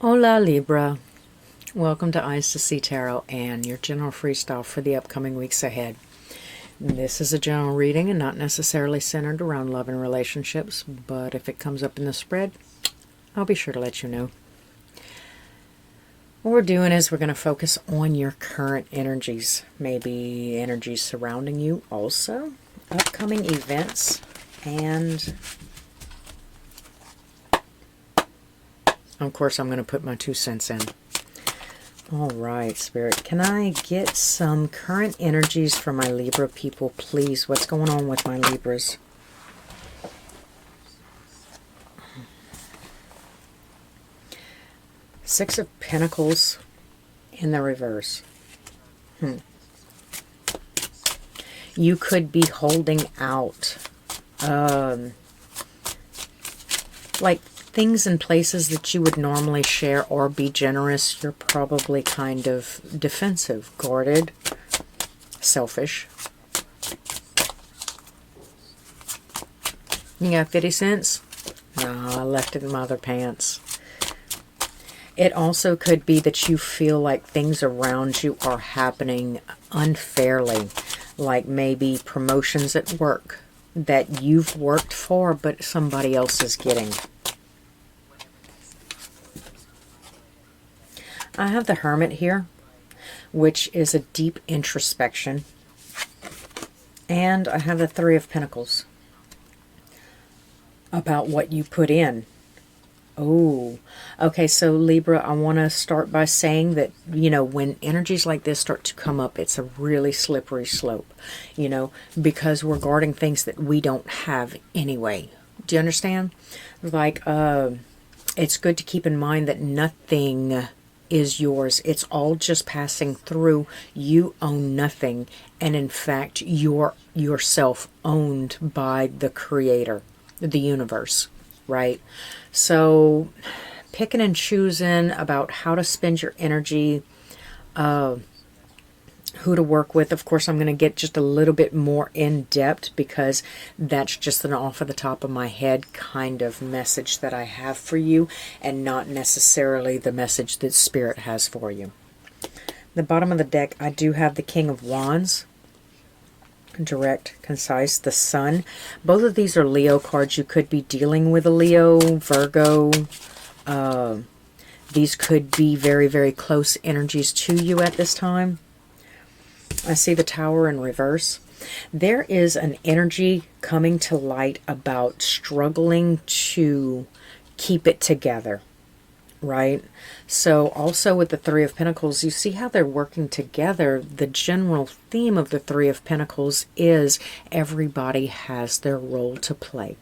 Hola Libra, welcome to Eyes to See Tarot and your general freestyle for the upcoming weeks ahead. This is a general reading and not necessarily centered around love and relationships, but if it comes up in the spread, I'll be sure to let you know. What we're doing is we're going to focus on your current energies, maybe energies surrounding you also, upcoming events, and of course, I'm going to put my 2 cents in. All right, Spirit. Can I get some current energies for my Libra people, please? What's going on with my Libras? Six of Pentacles in the reverse. You could be holding out. Like things and places that you would normally share or be generous, you're probably kind of defensive, guarded, selfish. You got 50 cents? No, I left it in my other pants. It also could be that you feel like things around you are happening unfairly, like maybe promotions at work that you've worked for but somebody else is getting. I have the Hermit here, which is a deep introspection. And I have the Three of Pentacles, about what you put in. Oh, okay, so Libra, I want to start by saying that, you know, when energies like this start to come up, it's a really slippery slope, you know, because we're guarding things that we don't have anyway. Do you understand? Like, it's good to keep in mind that nothing is yours. It's all just passing through. You own nothing. And in fact, you're yourself owned by the Creator, the universe, right? So picking and choosing about how to spend your energy, who to work with. Of course, I'm going to get just a little bit more in depth because that's just an off of the top of my head kind of message that I have for you and not necessarily the message that Spirit has for you. The bottom of the deck, I do have the King of Wands. Direct, concise, the Sun. Both of these are Leo cards. You could be dealing with a Leo, Virgo. These could be very, very close energies to you at this time. I see the Tower in reverse. There is an energy coming to light about struggling to keep it together, right? So also with the Three of Pentacles, you see how they're working together. The general theme of the Three of Pentacles is everybody has their role to play,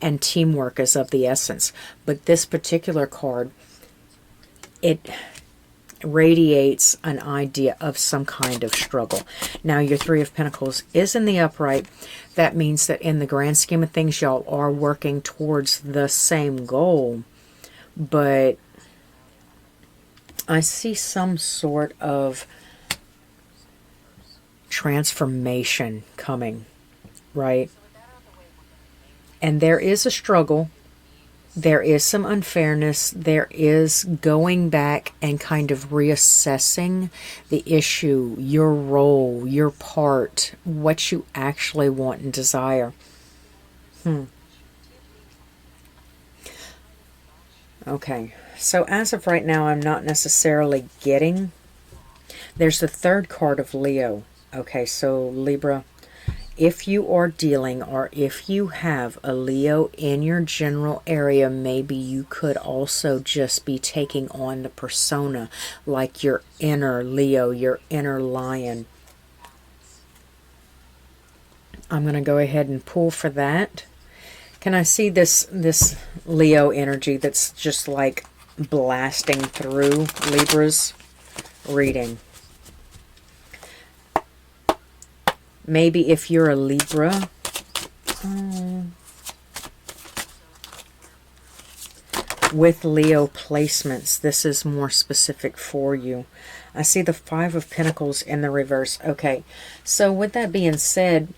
and teamwork is of the essence. But this particular card, it radiates an idea of some kind of struggle. Now your Three of Pentacles is in the upright. That means that in the grand scheme of things, y'all are working towards the same goal, but I see some sort of transformation coming, right? And there is a struggle. There is some unfairness. There is going back and kind of reassessing the issue, your role, your part, what you actually want and desire. Okay, so as of right now, I'm not necessarily getting. There's the third card of Leo. Okay, so Libra, if you are dealing or if you have a Leo in your general area, maybe you could also just be taking on the persona, like your inner Leo, your inner lion. I'm going to go ahead and pull for that. Can I see this Leo energy that's just like blasting through Libra's reading? Maybe if you're a Libra, with Leo placements, this is more specific for you. I see the Five of Pentacles in the reverse. Okay, so with that being said,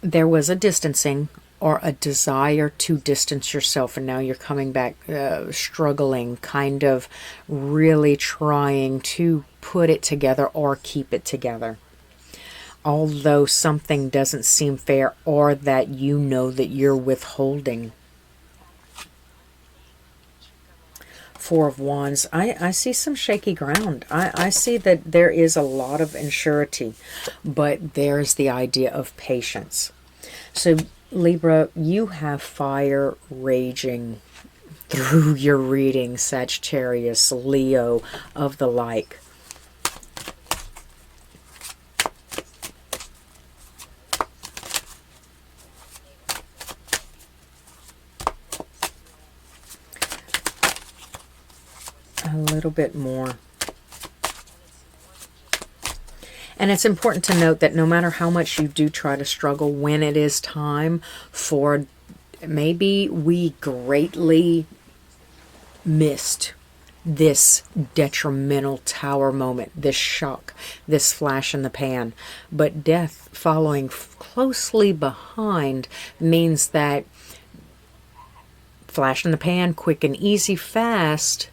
there was a distancing or a desire to distance yourself, and now you're coming back struggling, kind of really trying to put it together or keep it together. Although something doesn't seem fair, or that you know that you're withholding. Four of Wands. I see some shaky ground. I see that there is a lot of insurity, but there's the idea of patience. So Libra, you have fire raging through your reading, Sagittarius, Leo, of the like. A little bit more. And it's important to note that no matter how much you do try to struggle, when it is time for, maybe we greatly missed this detrimental tower moment, this shock, this flash in the pan. But death following closely behind means that flash in the pan, quick and easy, fast,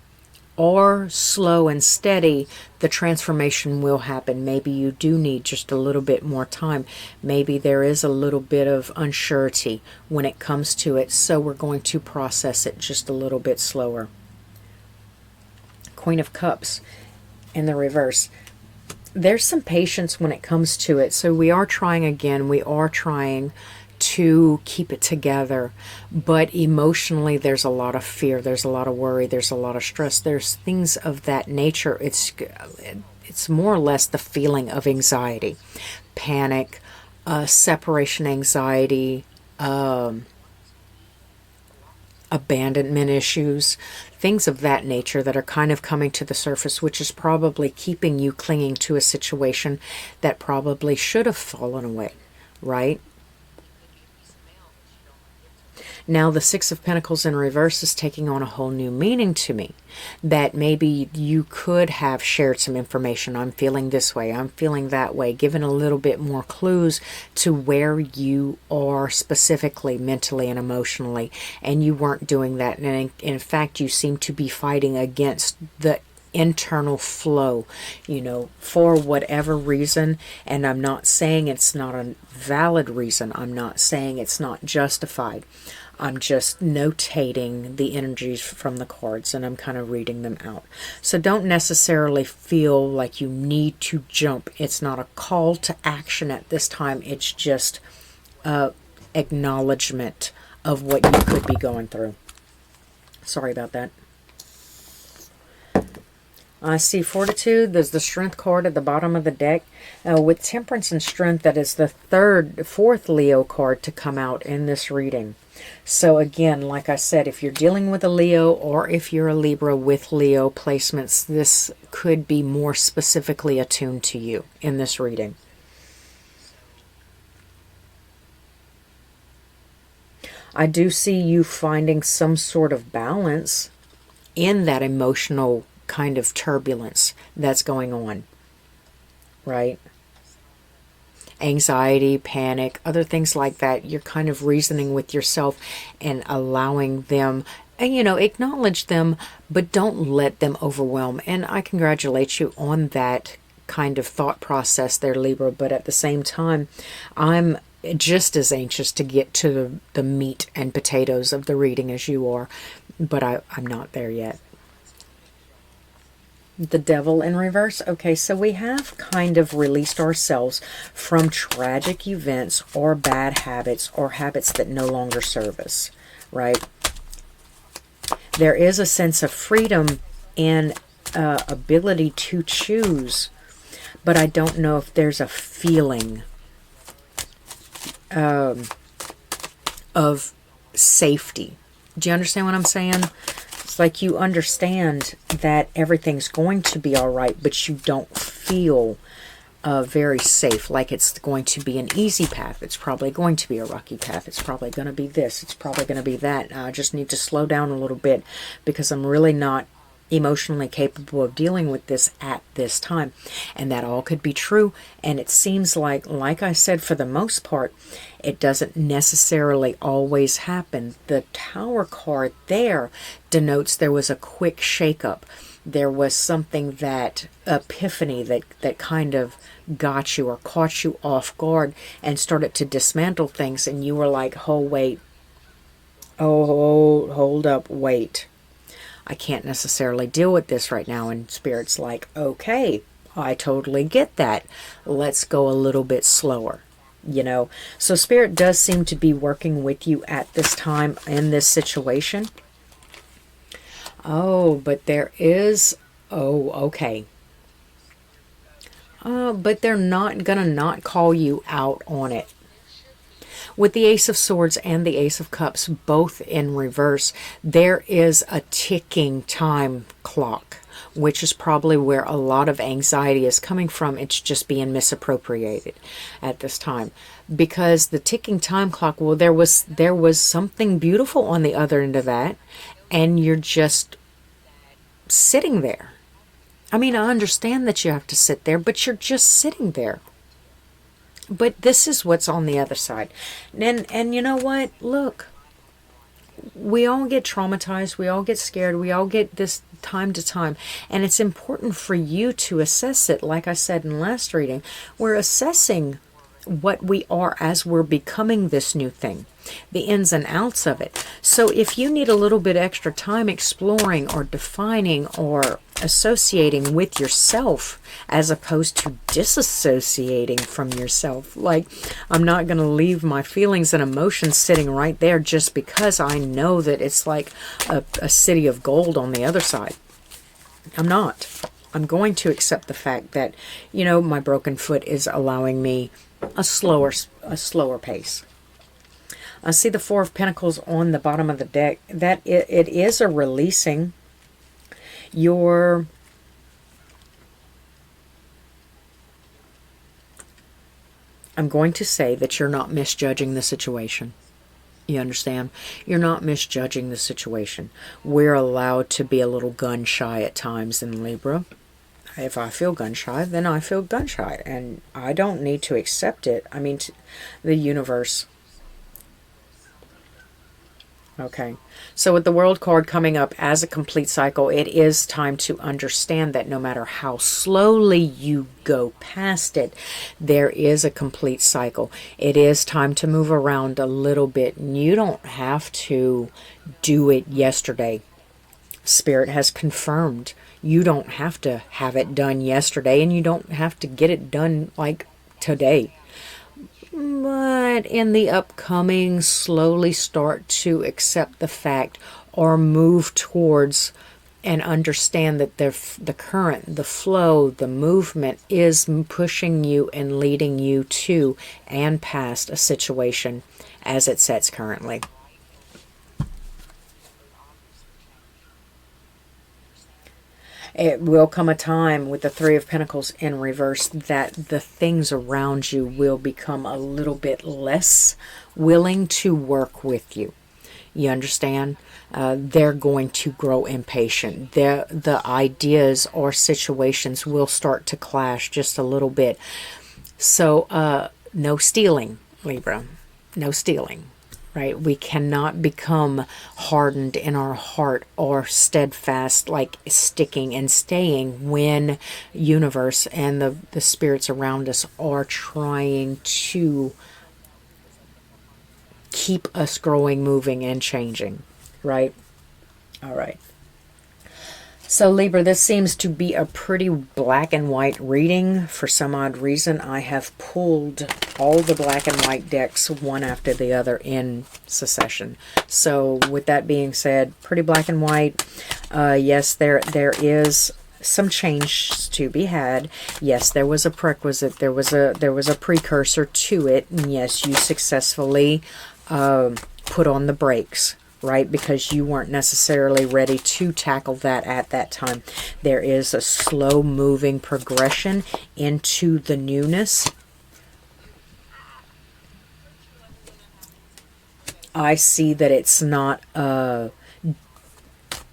or slow and steady, the transformation will happen. Maybe you do need just a little bit more time. Maybe there is a little bit of unsurety when it comes to it, so we're going to process it just a little bit slower. Queen of Cups in the reverse. There's some patience when it comes to it, so we are trying again. We are trying to keep it together, but emotionally there's a lot of fear, there's a lot of worry, there's a lot of stress, there's things of that nature. It's more or less the feeling of anxiety, panic, separation anxiety, abandonment issues, things of that nature that are kind of coming to the surface, which is probably keeping you clinging to a situation that probably should have fallen away, right? Now the Six of Pentacles in reverse is taking on a whole new meaning to me. That maybe you could have shared some information. I'm feeling this way, I'm feeling that way. Given a little bit more clues to where you are specifically, mentally and emotionally. And you weren't doing that. And in fact, you seem to be fighting against the internal flow, you know, for whatever reason. And I'm not saying it's not a valid reason. I'm not saying it's not justified. I'm just notating the energies from the cards, and I'm kind of reading them out. So don't necessarily feel like you need to jump. It's not a call to action at this time. It's just acknowledgement of what you could be going through. Sorry about that. I see Fortitude. There's the Strength card at the bottom of the deck. With Temperance and Strength, that is the fourth Leo card to come out in this reading. So again, like I said, if you're dealing with a Leo, or if you're a Libra with Leo placements, this could be more specifically attuned to you in this reading. I do see you finding some sort of balance in that emotional kind of turbulence that's going on, right? Anxiety, panic, other things like that. You're kind of reasoning with yourself and allowing them, and you know, acknowledge them, but don't let them overwhelm. And I congratulate you on that kind of thought process there, Libra. But at the same time, I'm just as anxious to get to the meat and potatoes of the reading as you are, but I'm not there yet. The Devil in reverse. Okay, so we have kind of released ourselves from tragic events or bad habits or habits that no longer serve us, right? There is a sense of freedom and ability to choose, but I don't know if there's a feeling of safety. Do you understand what I'm saying? It's like you understand that everything's going to be all right, but you don't feel very safe, like it's going to be an easy path. It's probably going to be a rocky path. It's probably going to be this. It's probably going to be that. I just need to slow down a little bit because I'm really not emotionally capable of dealing with this at this time. And that all could be true. And it seems like I said, for the most part, it doesn't necessarily always happen. The Tower card there denotes there was a quick shakeup. There was something, that epiphany that kind of got you or caught you off guard and started to dismantle things. And you were like, oh, wait. Oh, hold up, wait. I can't necessarily deal with this right now. And Spirit's like, okay, I totally get that. Let's go a little bit slower, you know. So Spirit does seem to be working with you at this time in this situation. Oh, but there is, oh, okay. But they're not going to not call you out on it. With the Ace of Swords and the Ace of Cups both in reverse, there is a ticking time clock, which is probably where a lot of anxiety is coming from. It's just being misappropriated at this time. Because the ticking time clock, well, there was something beautiful on the other end of that, and you're just sitting there. I mean, I understand that you have to sit there, but you're just sitting there. But this is what's on the other side. And you know what? Look, we all get traumatized. We all get scared. We all get this time to time. And it's important for you to assess it. Like I said in last reading, we're assessing what we are as we're becoming this new thing, the ins and outs of it. So if you need a little bit extra time exploring or defining or associating with yourself as opposed to disassociating from yourself, like, I'm not going to leave my feelings and emotions sitting right there just because I know that it's like a city of gold on the other side. I'm not. I'm going to accept the fact that, you know, my broken foot is allowing me a slower pace. I see the Four of Pentacles on the bottom of the deck. That it is a releasing. I'm going to say that you're not misjudging the situation. You understand? You're not misjudging the situation. We're allowed to be a little gun shy at times in Libra. If I feel gun shy, then I feel gun shy. And I don't need to accept it. I mean, the universe. Okay. So with the World card coming up as a complete cycle, it is time to understand that no matter how slowly you go past it, there is a complete cycle. It is time to move around a little bit. And you don't have to do it yesterday. Spirit has confirmed. You don't have to have it done yesterday, and you don't have to get it done like today. But in the upcoming, slowly start to accept the fact or move towards and understand that the current, the flow, the movement is pushing you and leading you to and past a situation as it sets currently. It will come a time with the Three of Pentacles in reverse that the things around you will become a little bit less willing to work with you. You understand? They're going to grow impatient. The ideas or situations will start to clash just a little bit. So no stealing, Libra. No stealing. Right? We cannot become hardened in our heart or steadfast, like sticking and staying when universe and the spirits around us are trying to keep us growing, moving, and changing. Right? All right. So Libra, this seems to be a pretty black and white reading. For some odd reason, I have pulled all the black and white decks one after the other in succession. So with that being said, pretty black and white. Yes, there is some change to be had. Yes, there was a prerequisite. There was a precursor to it. And yes, you successfully put on the brakes. Right? Because you weren't necessarily ready to tackle that at that time. There is a slow moving progression into the newness. I see that it's not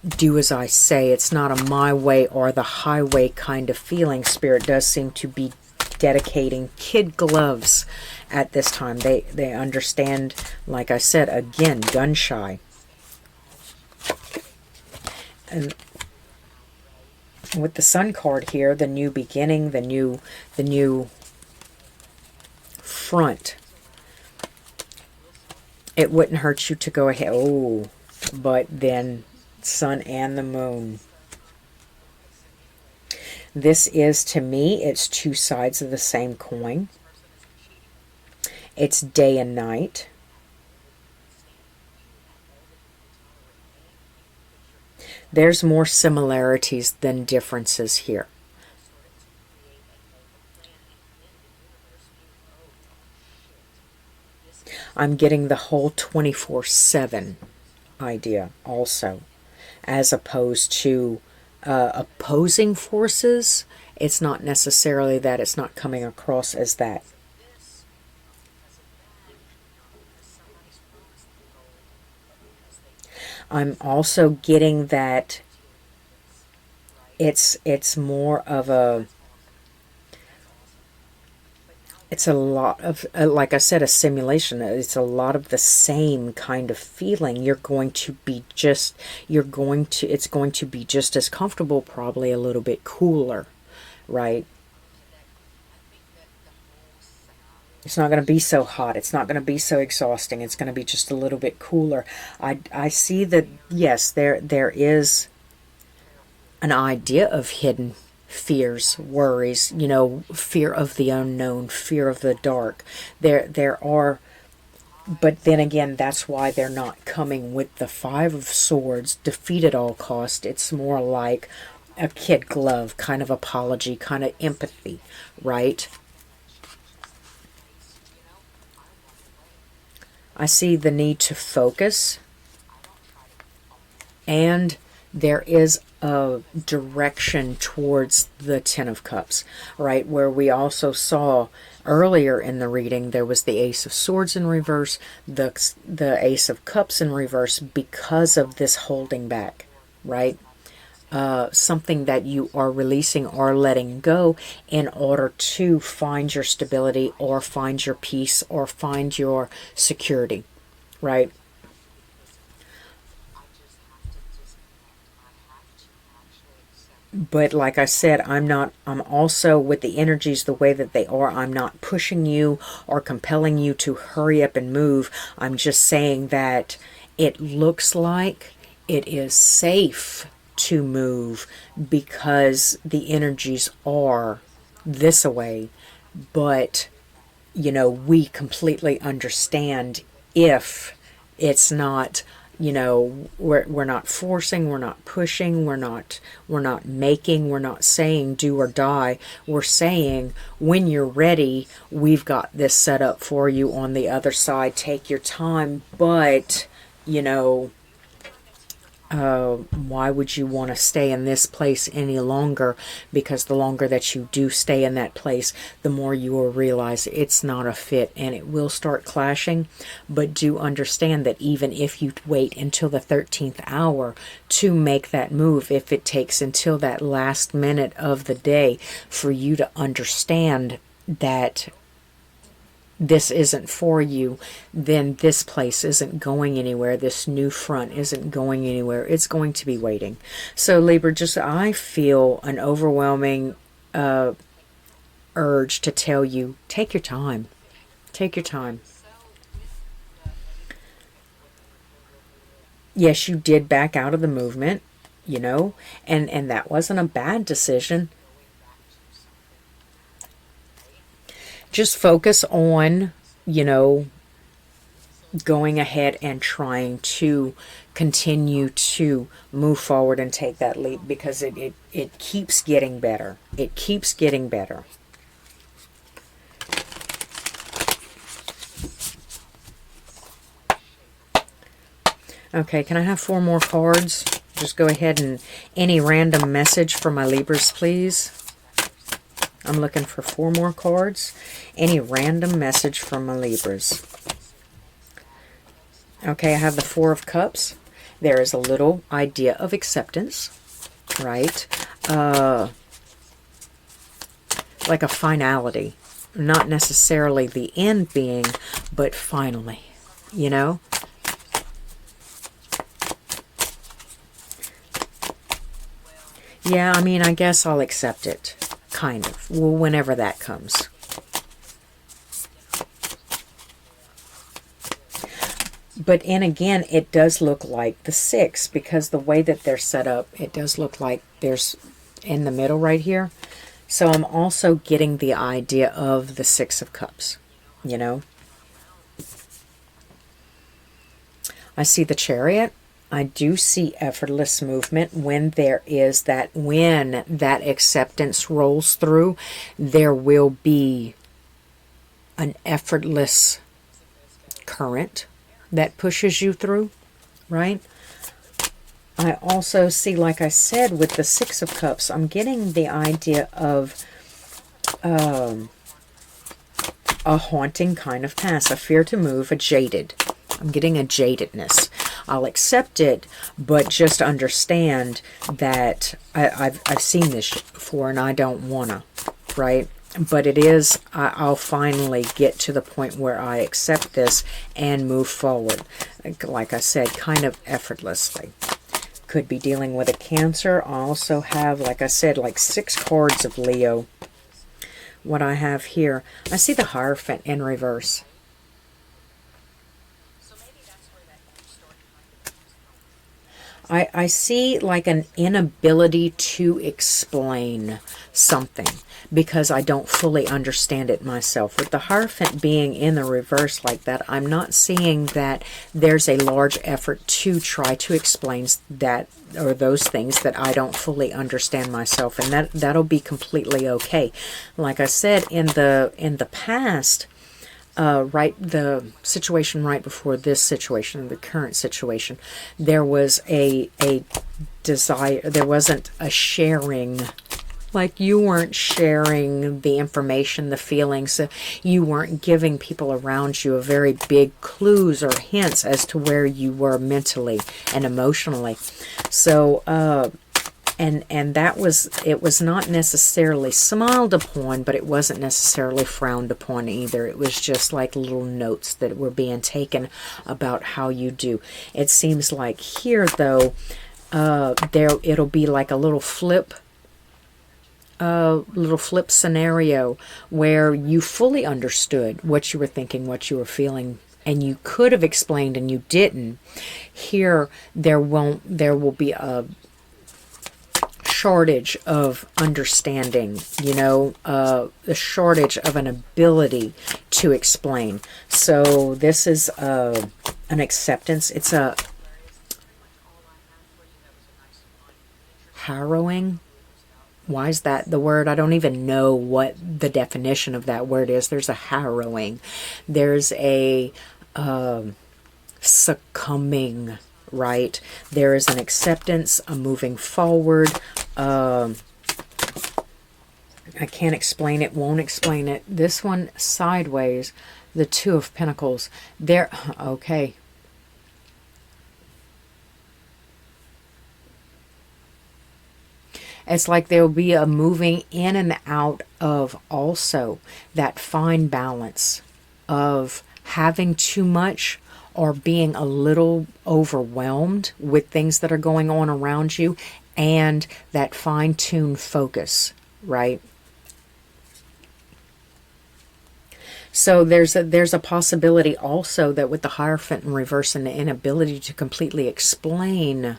do as I say. It's not a my way or the highway kind of feeling. Spirit does seem to be dedicating kid gloves at this time. They understand, like I said, again, gun shy. And with the Sun card here, the new beginning, the new front. It wouldn't hurt you to go ahead. Oh, but then Sun and the Moon. This is, to me, it's two sides of the same coin. It's day and night. There's more similarities than differences here. I'm getting the whole 24/7 idea also, as opposed to opposing forces. It's not necessarily that. It's not coming across as that. I'm also getting that it's more of a, it's a lot of, like I said, a simulation. It's a lot of the same kind of feeling. You're going to be just, it's going to be just as comfortable, probably a little bit cooler, right? It's not going to be so hot. It's not going to be so exhausting. It's going to be just a little bit cooler. I see that, yes, there is an idea of hidden fears, worries, you know, fear of the unknown, fear of the dark. There are, but then again, that's why they're not coming with the Five of Swords, defeat at all cost. It's more like a kid glove, kind of apology, kind of empathy, right? I see the need to focus, and there is a direction towards the Ten of Cups, right? Where we also saw earlier in the reading, there was the Ace of Swords in reverse, the Ace of Cups in reverse, because of this holding back, right? Something that you are releasing or letting go in order to find your stability or find your peace or find your security, right? But like I said, I'm also, with the energies the way that they are, I'm not pushing you or compelling you to hurry up and move. I'm just saying that it looks like it is safe to move because the energies are this way. But, you know, we completely understand if it's not, you know, we're not forcing, we're not pushing, we're not making, we're not saying do or die. We're saying when you're ready, we've got this set up for you on the other side. Take your time, but, you know, why would you want to stay in this place any longer? Because the longer that you do stay in that place, the more you will realize it's not a fit, and it will start clashing. But do understand that even if you wait until the 13th hour to make that move, if it takes until that last minute of the day for you to understand that this isn't for you, then this place isn't going anywhere. This new front isn't going anywhere. It's going to be waiting. So Libra, just, I feel an overwhelming urge to tell you, take your time. Take your time. Yes, you did back out of the movement, you know, and that wasn't a bad decision. Just focus on, you know, going ahead and trying to continue to move forward and take that leap, because it keeps getting better. It keeps getting better. Okay, can I have 4 more cards? Just go ahead and any random message for my Libras, please. I'm looking for 4 more cards. Any random message from my Libras. Okay, I have the 4 of Cups. There is a little idea of acceptance, right? Like a finality. Not necessarily the end being, but finally, you know? Yeah, I mean, I guess I'll accept it. Kind of. Well, whenever that comes. But and again, it does look like the 6, because the way that they're set up, it does look like there's in the middle right here. So I'm also getting the idea of the 6 of Cups, you know. I see the Chariot. I do see effortless movement when when that acceptance rolls through, there will be an effortless current that pushes you through, right? I also see, like I said, with the 6 of Cups, I'm getting the idea of a haunting kind of past, a fear to move, a jaded. I'm getting a jadedness. I'll accept it, but just understand that I've seen this before and I don't wanna, right? But it is, I'll finally get to the point where I accept this and move forward. Like I said, kind of effortlessly. Could be dealing with a Cancer. I also have, like I said, like 6 cards of Leo. What I have here, I see the Hierophant in reverse. I see like an inability to explain something because I don't fully understand it myself. With the Hierophant being in the reverse like that, I'm not seeing that there's a large effort to try to explain that or those things that I don't fully understand myself, and that'll be completely okay. Like I said, in the past, the situation right before this situation, the current situation, there was a desire, there wasn't a sharing, like you weren't sharing the information, the feelings, you weren't giving people around you a very big clues or hints as to where you were mentally and emotionally. So, and that was, it was not necessarily smiled upon, but it wasn't necessarily frowned upon either. It was just like little notes that were being taken about how you do. It seems like here, though, it'll be like a little flip scenario where you fully understood what you were thinking, what you were feeling, and you could have explained and you didn't. Here, there will be a shortage of understanding, you know, a shortage of an ability to explain. So this is an acceptance. It's a harrowing. Why is that the word? I don't even know what the definition of that word is. There's a harrowing. There's a succumbing, right? There is an acceptance, a moving forward. I can't explain it, won't explain it. This one sideways, the 2 of Pentacles. There, okay. It's like there will be a moving in and out of also that fine balance of having too much or being a little overwhelmed with things that are going on around you, and that fine-tuned focus, right? So there's a possibility also that with the Hierophant in reverse and the inability to completely explain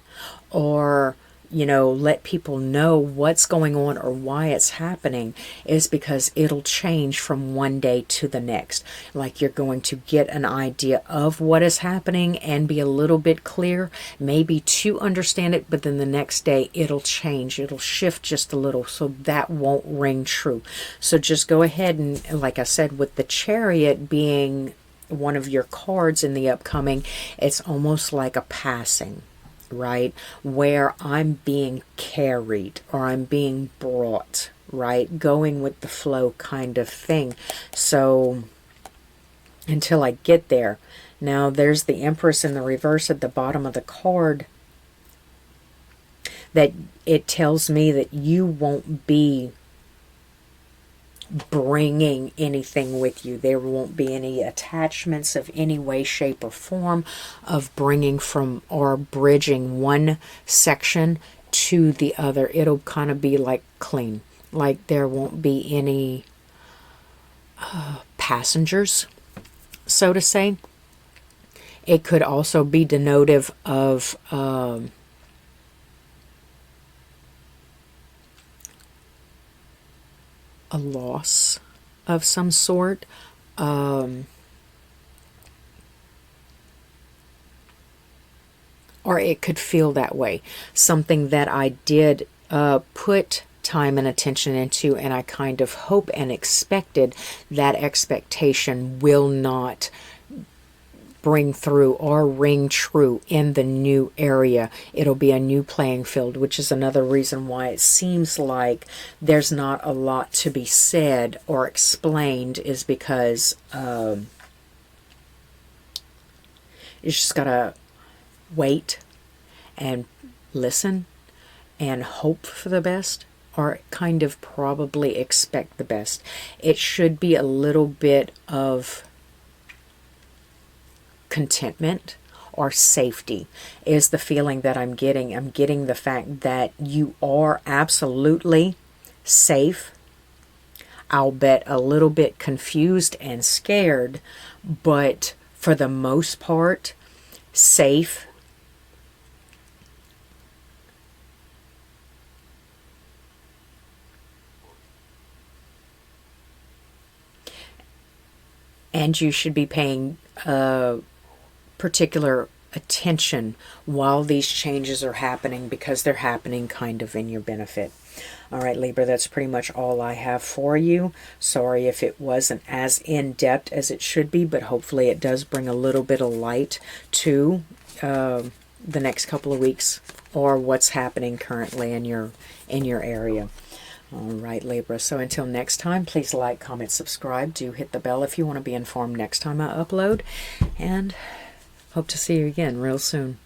or, you know, let people know what's going on or why it's happening, is because it'll change from one day to the next. Like you're going to get an idea of what is happening and be a little bit clear, maybe to understand it, but then the next day it'll change. It'll shift just a little, so that won't ring true. So just go ahead and, like I said, with the Chariot being one of your cards in the upcoming, it's almost like a passing, right, where I'm being carried or I'm being brought, right, going with the flow kind of thing. So until I get there. Now there's the Empress in the reverse at the bottom of the card. That it tells me that you won't be bringing anything with you. There won't be any attachments of any way, shape, or form of bringing from or bridging one section to the other. It'll kind of be like clean. Like there won't be any passengers, so to say. It could also be denotive of a loss of some sort. Or it could feel that way. Something that I did put time and attention into, and I kind of hope and expected that expectation will not bring through or ring true in the new area. It'll be a new playing field, which is another reason why it seems like there's not a lot to be said or explained, is because you just gotta wait and listen and hope for the best, or kind of probably expect the best. It should be a little bit of contentment or safety is the feeling that I'm getting. I'm getting the fact that you are absolutely safe. I'll bet a little bit confused and scared, but for the most part, safe. And you should be paying particular attention while these changes are happening, because they're happening kind of in your benefit. All right, Libra, that's pretty much all I have for you. Sorry if it wasn't as in-depth as it should be, but hopefully it does bring a little bit of light to the next couple of weeks, or what's happening currently in your area. All right, Libra. So until next time, please like, comment, subscribe. Do hit the bell if you want to be informed next time I upload. And hope to see you again real soon.